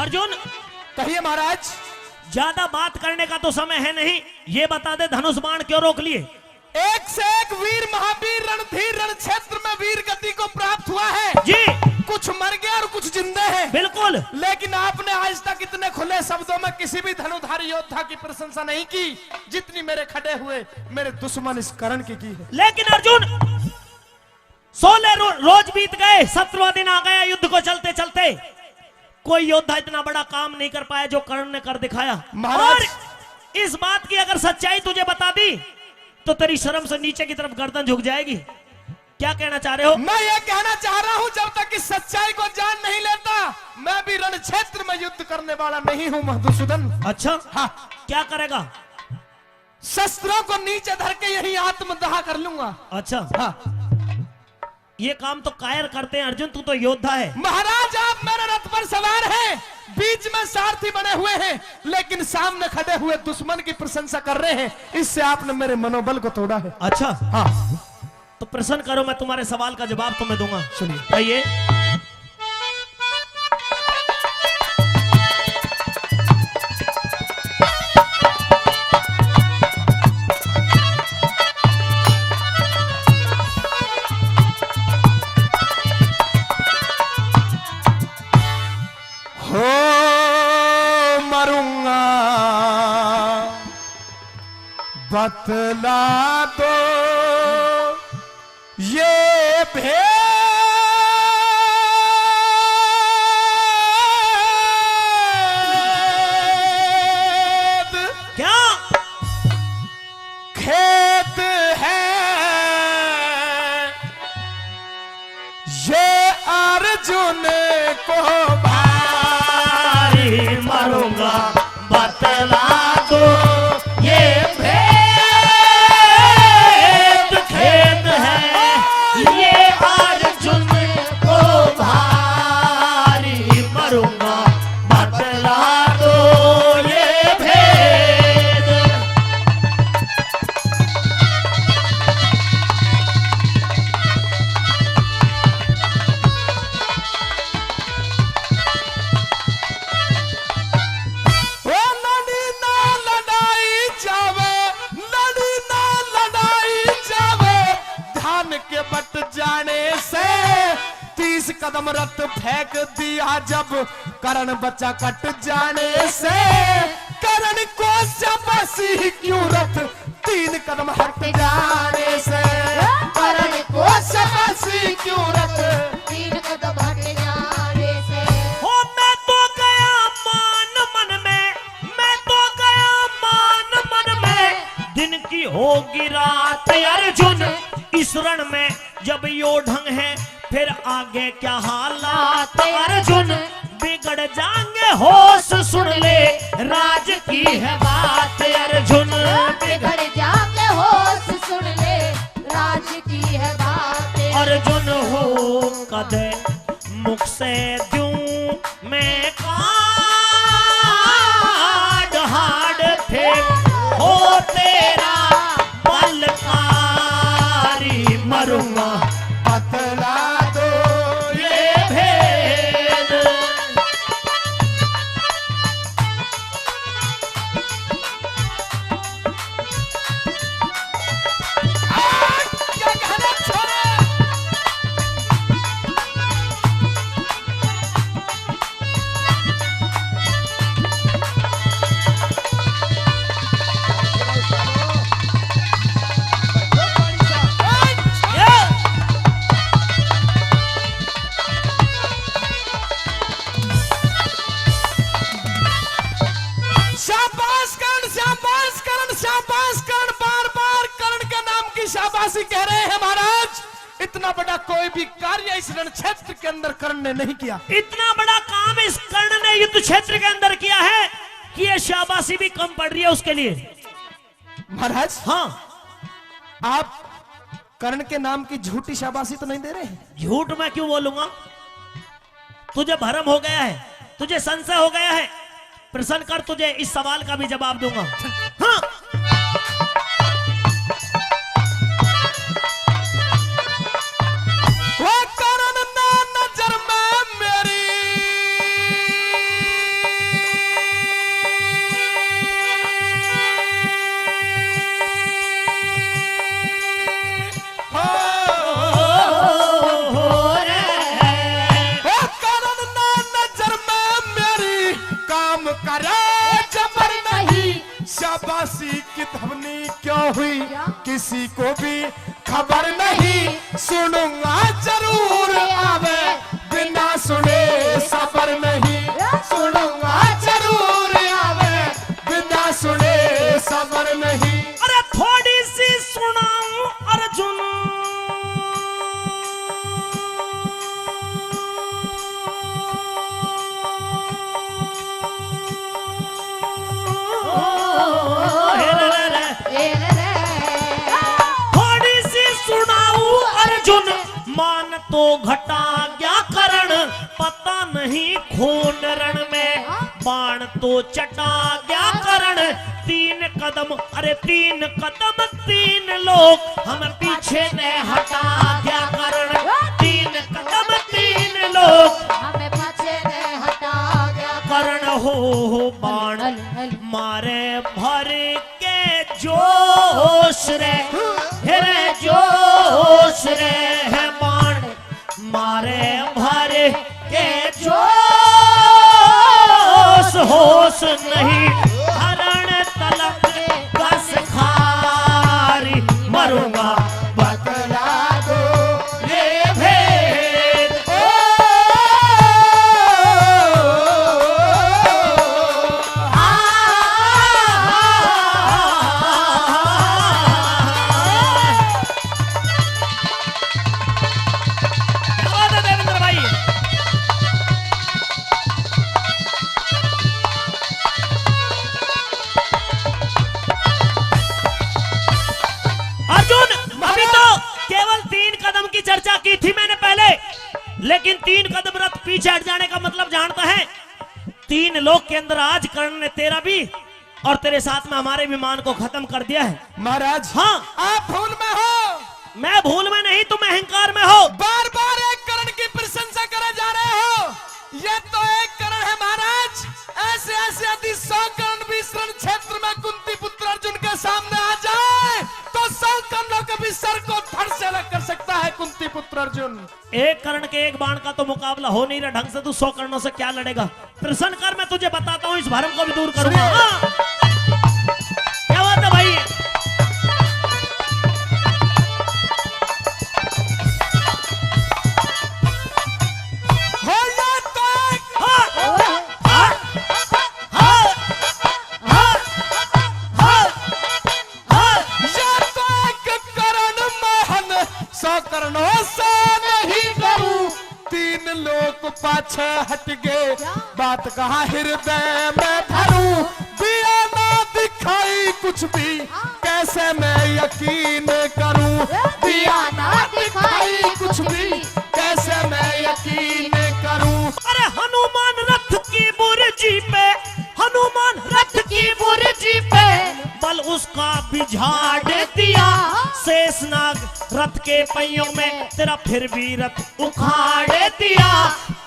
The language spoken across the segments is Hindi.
अर्जुन कहिए महाराज। ज्यादा बात करने का तो समय है नहीं, ये बता दे धनुष बाण क्यों रोक लिए? एक से एक वीर महावीर रणधीर रण क्षेत्र में वीर गति को प्राप्त हुआ है जी। कुछ मर गए और कुछ जिंदे हैं। बिल्कुल। लेकिन आपने आज तक इतने खुले शब्दों में किसी भी धनुधारी योद्धा की प्रशंसा नहीं की जितनी मेरे खड़े हुए मेरे दुश्मन इस कर्ण की है। लेकिन अर्जुन 16 रोज बीत गए, 17वां दिन आ गया युद्ध को चलते चलते, कोई योद्धा इतना बड़ा काम नहीं कर पाया जो कर्ण ने कर दिखाया। और इस बात की अगर सच्चाई तुझे बता दी तो तेरी शर्म से नीचे की तरफ गर्दन झुक जाएगी। क्या कहना चाह रहे हो? मैं ये कहना चाह रहा हूं जब तक इस सच्चाई को जान नहीं लेता मैं भी रण क्षेत्र में युद्ध करने वाला नहीं हूं मधुसूदन। अच्छा हाँ। क्या करेगा? शस्त्रों को नीचे धर के यही आत्मदाह कर लूंगा। अच्छा हाँ। ये काम तो कायर करते हैं अर्जुन, तू तो योद्धा है। महाराज आप मेरे रथ पर सवार हैं, बीच में सारथी बने हुए हैं, लेकिन सामने खड़े हुए दुश्मन की प्रशंसा कर रहे हैं, इससे आपने मेरे मनोबल को तोड़ा है। अच्छा हाँ। तो प्रश्न करो, मैं तुम्हारे सवाल का जवाब तुम्हें दूंगा। सुनिए। कहिए। बतला दो ये भेद क्या खेत है ये अर्जुन को भारी मारूंगा, बतला दो ये कदम रथ फेंक दिया जब करण बचा कट जाने से करण को शाबाशी क्यों रथ 3 कदम हट जाने से करण को शाबाशी क्यों रथ 3 कदम हट जाने से। हो मैं तो गया मान मन में, मैं तो गया मान मन में, दिन की होगी रात अर्जुन इस रण में, जब यो ढंग है फिर आगे क्या हालात अर्जुन बिगड़ जाएंगे, होश सुन ले राज की है बात अर्जुन बिगड़ जाएंगे, होश सुन ले राज की है बात अर्जुन हो कदे मुख से दूं मैं काट हाड फेंक हो तेरा बलकारी मरूंगा, बतला शाबाशी कह रहे हैं महाराज। इतना बड़ा कोई भी कार्य इस रण क्षेत्र के अंदर कर्ण ने नहीं किया। इतना बड़ा काम इस कर्ण ने युद्ध क्षेत्र के अंदर किया है कि ये शाबाशी भी कम पड़ रही है उसके लिए। महाराज हाँ, आप कर्ण के नाम की झूठी शाबाशी तो नहीं दे रहे हैं? झूठ मैं क्यों बोलूंगा? तुझे भ्रम हो गया है, तुझे संशय हो गया है। प्रश्न कर, तुझे इस सवाल का भी जवाब दूंगा। हाँ, वो कर्ण ना नजर में मेरी करे जबर नहीं, शाबाशी की धमनी क्यों हुई किसी को भी खबर नहीं, सुनूंगा जरूर आवे बिना सुने सबर नहीं, सुनूंगा जरूर आवे बिना सुने सबर नहीं। अरे थोड़ी सी सुनाऊं अर्जुन, थोड़ी सी सुनाऊं अर्जुन, मान तो घटा क्या करण, पता नहीं खून रण में बाण तो चटा क्या करण, 3 कदम अरे 3 कदम 3 लोग हम पीछे ने हटा क्या करण, 3 कदम 3 लोग हमें पीछे ने हटा गया करण हो बाण मारे भर के जोश रे, हेरे जोश रे है बाण मारे भर के जोश, होश नहीं हरण तलक कस खारी, मरूंगा बतला दो ये भेद। क्या बात है देवेंद्र भाई। अर्जुन अभी तो केवल 3 कदम की चर्चा की थी मैंने पहले, लेकिन 3 कदम रथ पीछे हट जाने का मतलब जानता है। 3 लोग के अंदर आज कर्ण ने तेरा भी और तेरे साथ में हमारे विमान को खत्म कर दिया है। महाराज हाँ आप भूल में हो, मैं भूल में नहीं, तुम अहंकार में हो। बार बार एक करण की प्रशंसा करे जा रहे हो, ये तो एक करण है महाराज, ऐसे ऐसे यदि 100 करण भी इस रण क्षेत्र में कुंती पुत्र अर्जुन के सामने आ जाए तो 100 कर्णों के भी सर को धड़ से अलग कर सकता है कुंती पुत्र अर्जुन। एक कर्ण के एक बाण का तो मुकाबला हो नहीं रहा ढंग से, तू 100 कर्णों से क्या लड़ेगा। प्रसन्न कर, मैं तुझे बताता हूँ, इस भरम को भी दूर करूंगा। हाँ। क्या बात है भाई। हो या तो एक हाँ। हाँ। हाँ। हाँ। हाँ। हाँ। या तो एक करण मोहन 100 करणों से नहीं करूं, 3 लोग पाछे हट गए, बात कहा हृदय में धरूं, दिया ना दिखाई कुछ भी कैसे मैं यकीन करूं, दिया ना दिखाई कुछ भी कैसे मैं यकीन करूं। अरे हनुमान रथ की बुर्जी पे, हनुमान रथ की बुर्जी पे बल उसका बिझाड़ दिया, शेषनाग रथ के पहियों में तेरा फिर भी रथ उखाड़ दिया,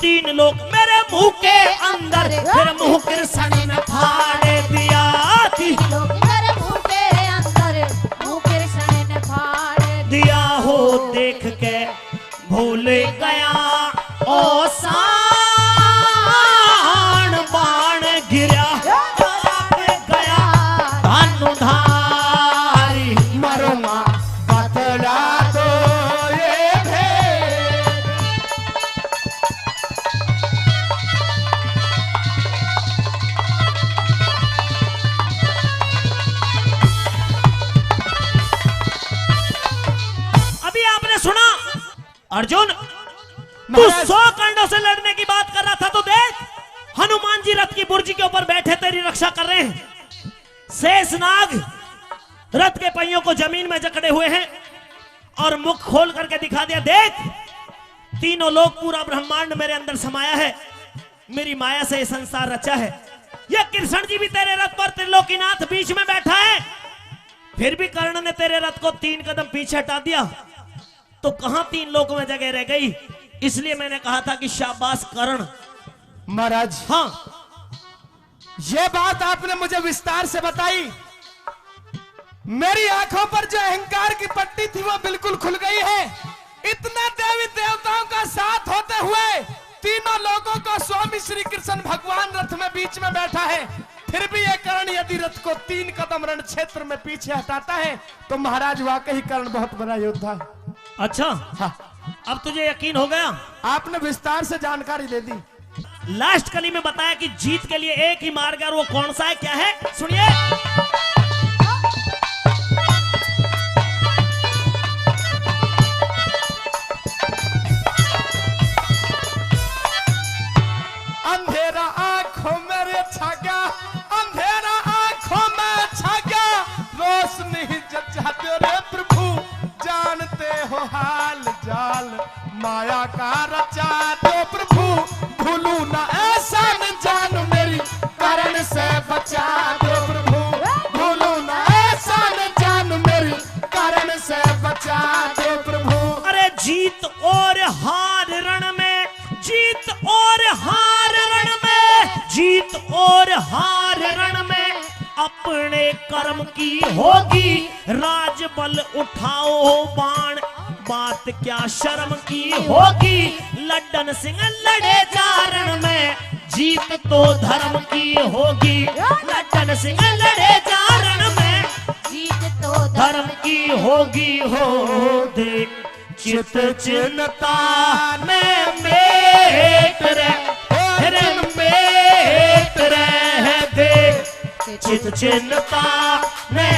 3 लोग मेरे मुंह के अंदर फिर मुंह कृष्ण ने फाड़ दिया। लोग मेरे मुंह के अंदर मुंह कृष्ण ने फाड़ दिया हो देख के भूल गया ओ सान बाण गिरा गया धनुधारी, मरूंगा बतला दो ये भेद। अभी आपने सुना अर्जुन, तू महाराज। 100 कर्णों से लड़ने की बात कर रहा था, तो देख हनुमान जी रथ की बुर्जी के ऊपर बैठे तेरी रक्षा कर रहे हैं, शेषनाग रथ के पहियों को जमीन में जकड़े हुए हैं और मुख खोल करके दिखा दिया, देख 3 लोग पूरा ब्रह्मांड मेरे अंदर समाया है, मेरी माया से ये संसार रचा है। ये कृष्ण जी भी तेरे रथ पर त्रिलोकीनाथ बीच में बैठा है, फिर भी कर्ण ने तेरे रथ को 3 कदम पीछे हटा दिया, तो कहां 3 लोक में जगह रह गई। इसलिए मैंने कहा था कि शाबाश कर्ण। महाराज हाँ ये बात आपने मुझे विस्तार से बताई, मेरी आंखों पर जो अहंकार की पट्टी थी वो बिल्कुल खुल गई है। इतना देवी देवताओं का साथ होते हुए 3 लोगों को स्वामी श्री कृष्ण भगवान रथ में बीच में बैठा है, फिर भी ये कर्ण यदि रथ को 3 कदम रण क्षेत्र में पीछे हटाता है तो महाराज वाकई कर्ण बहुत बड़ा योद्धा है। अच्छा, हाँ, अब तुझे यकीन हो गया? आपने विस्तार से जानकारी दे दी। लास्ट कली में बताया कि जीत के लिए एक ही मार्ग है, और वो कौन सा है, क्या है, सुनिए। अंधेरा आंखों में छा गया, अंधेरा आंखों में छा गया, रोशनी जचाते रे प्रभु, जानते हो हाल जाल, माया का रचा दो प्रभु, भूलू ना ऐसा न जान मेरी, कर्ण से बचा दो प्रभु, भूलू ना ऐसा न जान मेरी, कर्ण से बचा दो प्रभु। अरे जीत और हार रण में, जीत और हार रण में, जीत और हार रण में अपने कर्म की होगी, राजबल उठाओ बाण, बात क्या शर्म की होगी, लड्डन सिंह लड़े चारण में, जीत तो धर्म की होगी, लड्डन सिंह लड़े चारण में, जीत तो धर्म की होगी, हो दे चित चिन्ता ने मेट रे मेट रह दे, चित चिन्ता ने